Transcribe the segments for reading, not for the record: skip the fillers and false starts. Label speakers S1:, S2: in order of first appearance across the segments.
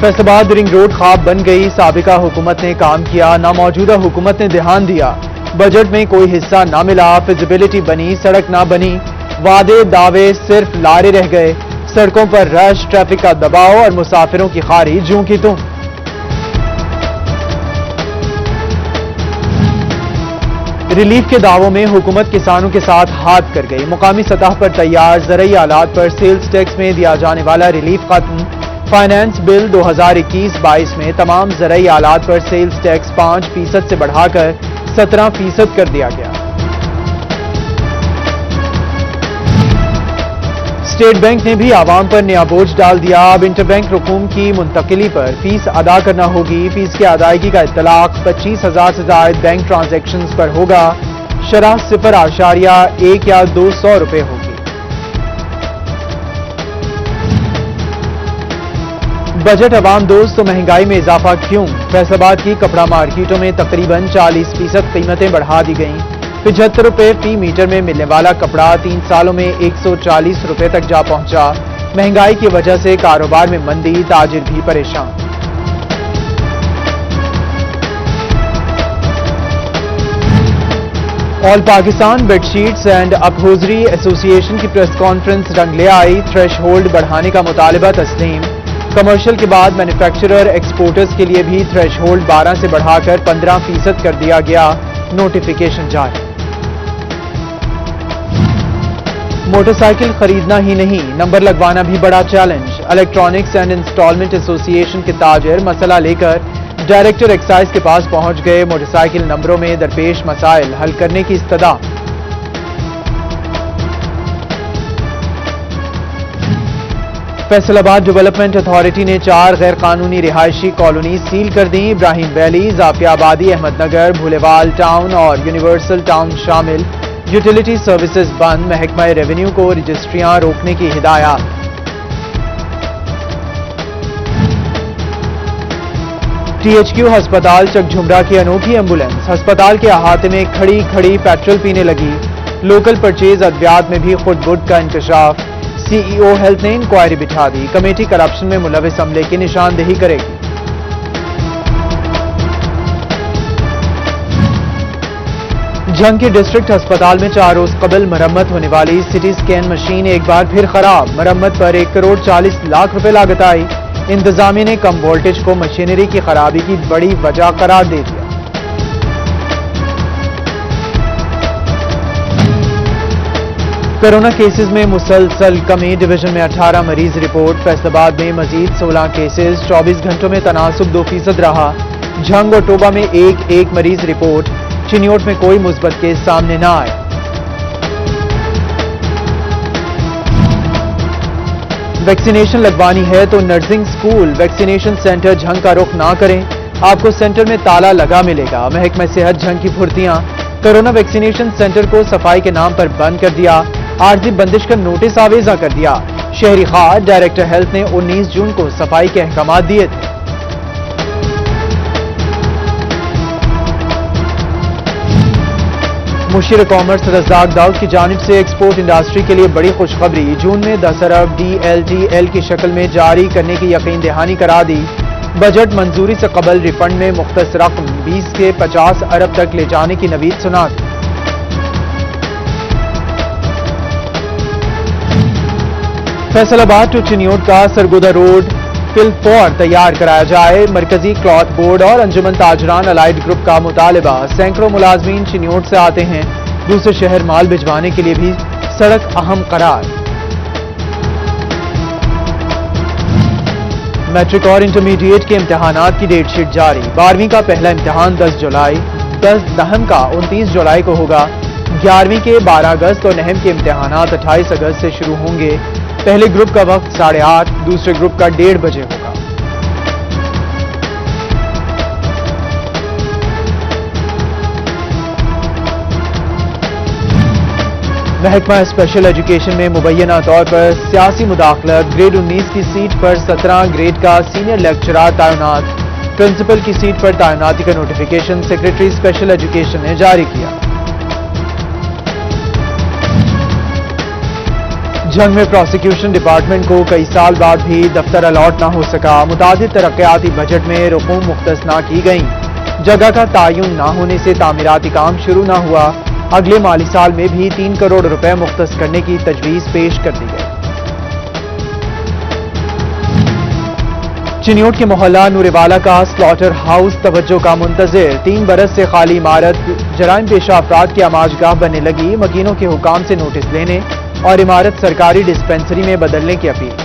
S1: Faisalabad ring road ख्वाब बन गई, साबिका हुकूमत ने काम किया ना मौजूदा हुकूमत ने ध्यान दिया, बजट में कोई हिस्सा ना मिला, फिजिबिलिटी बनी सड़क ना बनी, वादे दावे सिर्फ लारे रह गए, सड़कों पर रश, ट्रैफिक का दबाव और मुसाफिरों की खारी जूं की तुम। रिलीफ के दावों में हुकूमत किसानों के साथ हाथ कर गई, मुकामी सतह पर तैयार ज़रई आलात पर सेल्स टैक्स में दिया जाने वाला रिलीफ खत्म, फाइनेंस बिल 2021-22 में तमाम ज़रई आलात पर सेल्स टैक्स 5% से बढ़ाकर 17% कर दिया गया। स्टेट बैंक ने भी आवाम पर नया बोझ डाल दिया, अब इंटरबैंक रकूम की मुंतकिली पर फीस अदा करना होगी, फीस की अदायगी का इत्तलाक 25,000 से जायद बैंक ट्रांजैक्शंस पर होगा, शरह 0.1 या 200 रुपए होगी। बजट अवाम दोस्त तो महंगाई में इजाफा क्यों? फैसलाबाद की कपड़ा मार्केटों में तकरीबन 40% कीमतें बढ़ा दी गईं, 75 रुपए फी मीटर में मिलने वाला कपड़ा 3 सालों में 140 रुपए तक जा पहुंचा, महंगाई की वजह से कारोबार में मंदी, ताजिर भी परेशान। All Pakistan bedsheets and upholstery association की प्रेस कॉन्फ्रेंस रंग ले आई, थ्रेश होल्ड बढ़ाने का मुतालिबा तस्लीम, कमर्शियल के बाद मैन्युफैक्चरर एक्सपोर्टर्स के लिए भी थ्रेश होल्ड 12 से बढ़ाकर 15% कर दिया गया, नोटिफिकेशन जारी। मोटरसाइकिल खरीदना ही नहीं, नंबर लगवाना भी बड़ा challenge, electronics and instalment association के ताजिर मसला लेकर डायरेक्टर एक्साइज के पास पहुंच गए, मोटरसाइकिल नंबरों में दरपेश मसाइल हल करने की इस्तदा। फैसलाबाद डेवलपमेंट अथॉरिटी ने 4 गैर कानूनी रिहायशी कॉलोनी सील कर दी, इब्राहिम वैली, जाफिया आबादी, अहमदनगर, भूलेवाल टाउन और यूनिवर्सल टाउन शामिल, यूटिलिटी सर्विसेज बंद, महकमा रेवेन्यू को रजिस्ट्रियां रोकने की हिदायत। THQ अस्पताल चकझुमरा की अनोखी एम्बुलेंस, अस्पताल के अहाते में खड़ी खड़ी पेट्रोल पीने लगी, लोकल परचेज अद्वियात में भी खुद-बुद का इंकशाफ, CEO हेल्थ ने इंक्वायरी बिठा दी, कमेटी करप्शन में मुलविस अमले की निशानदेही करेगी। जंग के डिस्ट्रिक्ट अस्पताल में 4 रोज कबल मरम्मत होने वाली सिटी स्कैन मशीन एक बार फिर खराब, मरम्मत पर 1 करोड़ 40 लाख रुपए लागत आई, इंतजामिया ने कम वोल्टेज को मशीनरी की खराबी की बड़ी वजह करार दे दिया। कोरोना केसेस में मुसलसल कमी, डिवीजन में 18 मरीज रिपोर्ट, फैसलाबाद में मजीद 16 केसेस, 24 घंटों में तनासुब 2% रहा, झंग और टोबा में एक मरीज रिपोर्ट, चिन्योट में कोई मुस्बत केस सामने न आए। वैक्सीनेशन लगवानी है तो nursing school, vaccination centre Jhang का रुख ना करें, आपको सेंटर में ताला लगा मिलेगा, महकमा सेहत झंग की फुर्तियां, कोरोना वैक्सीनेशन सेंटर को सफाई के नाम पर बंद कर दिया, आर्जी बंदिश का नोटिस आवेजा कर दिया, शहरी खार, डायरेक्टर हेल्थ ने 19 जून को सफाई के अहकाम दिए थे। मुशीर कॉमर्स रज़ाक दाऊद की जानिब से एक्सपोर्ट इंडस्ट्री के लिए बड़ी खुशखबरी, जून में 10 अरब DLTL की शक्ल में जारी करने की यकीन दहानी करा दी, बजट मंजूरी से कबल रिफंड में मुख्तस रकम 20 के 50 अरब तक ले जाने की नवीद सुना दी। फैसलाबाद टू चिन्योट का सरगोदा रोड फिलफौर तैयार कराया जाए, मरकजी क्लॉथ बोर्ड और अंजुमन ताजरान अलाइड ग्रुप का मुतालिबा, सैकड़ों मुलाजमीन चिन्योट से आते हैं, दूसरे शहर माल भिजवाने के लिए भी सड़क अहम करार। मैट्रिक और इंटरमीडिएट के इम्तिहानात की डेट शीट जारी, 12वीं का पहला इम्तिहान 10 जुलाई, 10 का 29 जुलाई को होगा, 11वीं के 12 अगस्त और नहम के इम्तिहानात 28 अगस्त से शुरू होंगे, पहले ग्रुप का वक्त 8:30, दूसरे ग्रुप का 1:30 बजे होगा। महकमा स्पेशल एजुकेशन में मुबैना तौर पर सियासी मुदाखलत, ग्रेड 19 की सीट पर 17 ग्रेड का सीनियर लेक्चरर तैनात, प्रिंसिपल की सीट पर तैनाती का नोटिफिकेशन सेक्रेटरी स्पेशल एजुकेशन ने जारी किया। جھنگ میں پروسیکیوشن ڈپارٹمنٹ کو کئی سال بعد بھی دفتر الاٹ نہ ہو سکا. متعدد ترقیاتی بجٹ میں رقوم مختص نہ کی گئیں. جگہ کا تعین نہ ہونے سے تعمیراتی کام شروع نہ ہوا. اگلے مالی سال میں بھی 3 کروڑ روپے مختص کرنے کی تجویز پیش کر دی گئی. چنیوٹ کے محلہ نوروالا کا سلاٹر ہاؤس توجہ کا منتظر. 3 برس سے خالی عمارت جرائم پیشہ افراد کی آماج گاہ بننے لگی. مکینوں کے حکام سے نوٹس لینے اور عمارت سرکاری ڈسپنسری میں بدلنے کی اپیل.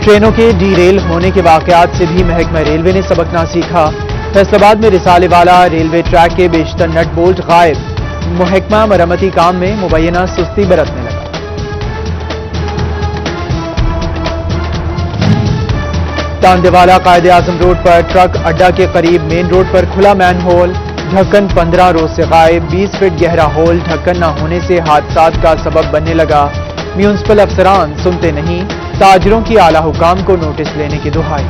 S1: ٹرینوں کے ڈی ریل ہونے کے واقعات سے بھی محکمہ ریلوے نے سبق نہ سیکھا. فیصل آباد میں رسالے والا ریلوے ٹریک کے بیشتر نٹ بولٹ غائب. محکمہ مرمتی کام میں مبینہ سستی برتنے لگا. تاندیوالا قائد اعظم روڈ پر ٹرک اڈا کے قریب مین روڈ پر کھلا مین ہول. ڈھکن 15 روز سے غائب. 20 فٹ گہرا ہول ڈھکن نہ ہونے سے حادثات کا سبب بننے لگا. میونسپل افسران سنتے نہیں. تاجروں کی اعلی حکام کو نوٹس لینے کی دہائی.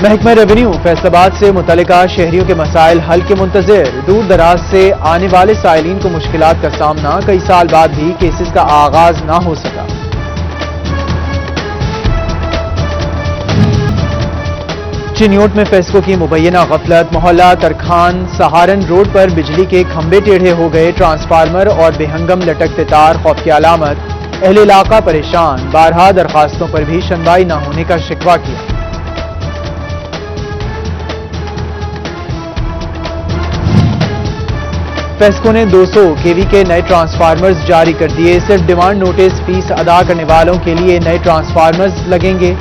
S1: محکمہ ریونیو فیصل آباد سے متعلقہ شہریوں کے مسائل حل کے منتظر. دور دراز سے آنے والے سائلین کو مشکلات کا سامنا. کئی سال بعد بھی کیسز کا آغاز نہ ہو سکا. چنیوٹ میں فیسکو کی مبینہ غفلت. محلہ ترکھان سہارن روڈ پر بجلی کے کھمبے ٹیڑھے ہو گئے. ٹرانسفارمر اور بے ہنگم لٹکتے تار خوف کی علامت. اہل علاقہ پریشان. بارہا درخواستوں پر بھی سنوائی نہ ہونے کا شکوہ کیا. فیسکو نے 200 kV کے نئے ٹرانسفارمرز جاری کر دیے. صرف ڈیمانڈ نوٹس فیس ادا کرنے والوں کے لیے نئے ٹرانسفارمرز لگیں گے.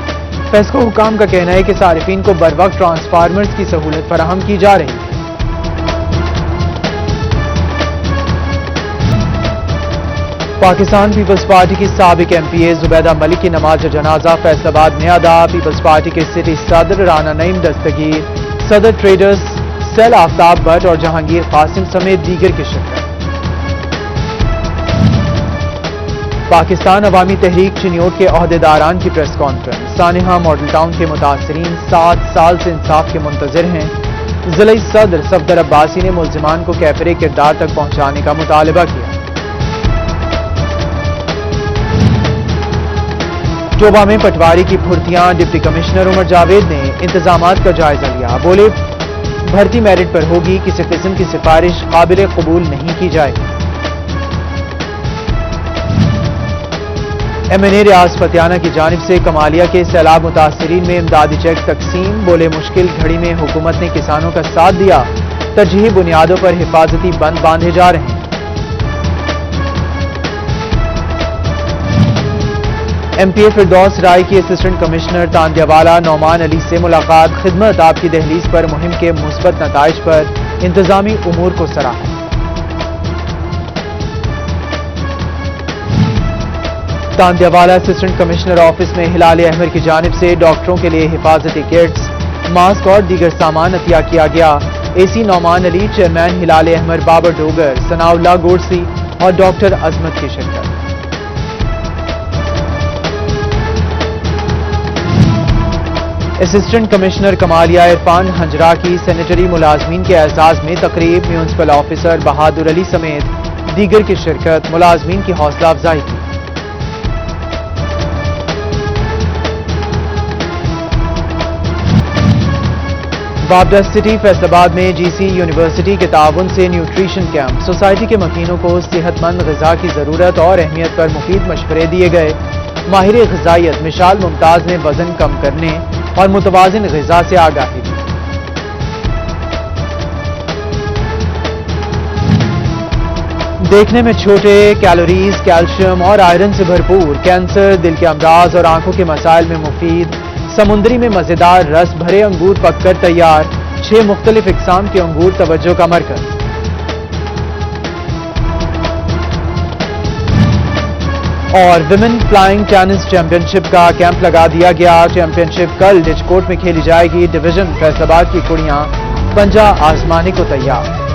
S1: فیسکو حکام کا کہنا ہے کہ صارفین کو بروقت ٹرانسفارمرز کی سہولت فراہم کی جا رہی ہے. پاکستان پیپلز پارٹی کی سابق MP زبیدہ ملک کی نماز جنازہ فیصل آباد میں ادا. پیپلز پارٹی کے سٹی صدر رانا نعیم دستگیر، صدر ٹریڈرز سیل آفتاب بٹ اور جہانگیر قاسم سمیت دیگر کی شرکت. پاکستان عوامی تحریک چنیوٹ کے عہدیداران کی پریس کانفرنس. سانحہ ماڈل ٹاؤن کے متاثرین 7 سال سے انصاف کے منتظر ہیں. ضلعی صدر صفدر عباسی نے ملزمان کو کیفر کردار تک پہنچانے کا مطالبہ کیا. ٹوبہ میں پٹواری کی پھرتیاں. ڈپٹی کمشنر عمر جاوید نے انتظامات کا جائزہ لیا. بولے بھرتی میرٹ پر ہوگی. کسی قسم کی سفارش قابل قبول نہیں کی جائے. MNA ریاض فتیانہ کی جانب سے کمالیہ کے سیلاب متاثرین میں امدادی چیک تقسیم. بولے مشکل گھڑی میں حکومت نے کسانوں کا ساتھ دیا. ترجیحی بنیادوں پر حفاظتی بند باندھے جا رہے ہیں. MPA فردوس رائے کی اسسٹنٹ کمشنر تاندیوالا نعمان علی سے ملاقات. خدمت آپ کی دہلیز پر مہم کے مثبت نتائج پر انتظامی امور کو سراہا. تاندیوالا اسسٹنٹ کمشنر آفس میں ہلال احمر کی جانب سے ڈاکٹروں کے لیے حفاظتی کٹس، ماسک اور دیگر سامان عطیہ کیا گیا. AC نعمان علی، چیئرمین ہلال احمر بابر ڈوگر، ثناء اللہ گورسی اور ڈاکٹر عظمت کی شرکت. اسسٹنٹ کمشنر کمالیہ عرفان ہنجرا کی سینیٹری ملازمین کے اعزاز میں تقریب. میونسپل آفیسر بہادر علی سمیت دیگر کی شرکت. ملازمین کی حوصلہ افزائی کی. بابڈا سٹی فیصل آباد میں GC یونیورسٹی کے تعاون سے نیوٹریشن کیمپ. سوسائٹی کے مکینوں کو صحت مند غذا کی ضرورت اور اہمیت پر مفید مشورے دیے گئے. ماہر غذائیت مشال ممتاز نے وزن کم کرنے اور متوازن غذا سے آگاہی دی. دیکھنے میں چھوٹے، کیلوریز، کیلشیم اور آئرن سے بھرپور. کینسر، دل کے امراض اور آنکھوں کے مسائل میں مفید. سمندری میں مزیدار رس بھرے انگور پک کر تیار. 6 مختلف اقسام کے انگور توجہ کا مرکز. اور ویمن فلائنگ ٹینس چیمپئن شپ کا کیمپ لگا دیا گیا. چیمپئن شپ کل ڈچ کوٹ میں کھیلی جائے گی. ڈویژن فیصل آباد کی کڑیاں پنجہ آزمانے کو تیار.